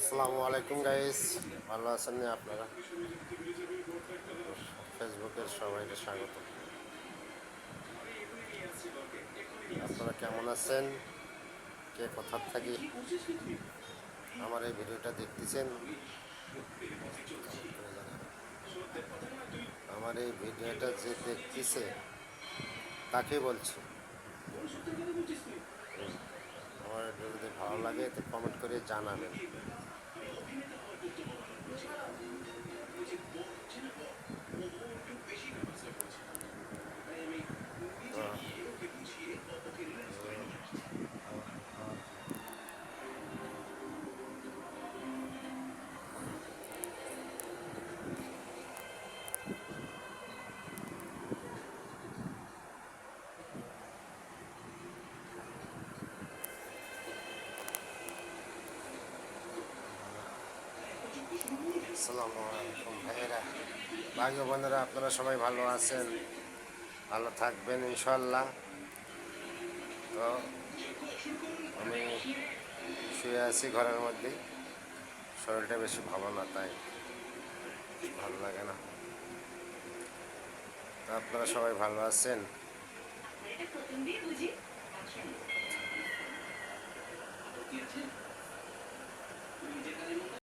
আসসালামু আলাইকুম গাইস, ভালো আছেন না আপনারা? ফেসবুকের সবাইকে স্বাগত। আপনারা কেমন আছেন? কে কোথার থাকি আমার এই ভিডিওটা দেখতেছেন? আমার এই ভিডিওটা যে দেখতেছে তাকে বলছি, আমার যদি ভালো লাগে তো কমেন্ট করে জানাবেন। আসসালামু আলাইকুম ভাইয়েরা, ভাই ও বোনেরা, আপনারা সবাই ভালো আছেন, ভালো থাকবেন ইনশাল্লাহ। তো আমি শুয়ে আছি ঘরের মধ্যেই, শরীরটা বেশি ভালো না, তাই ভালো লাগে না। তো আপনারা সবাই ভালো আছেন?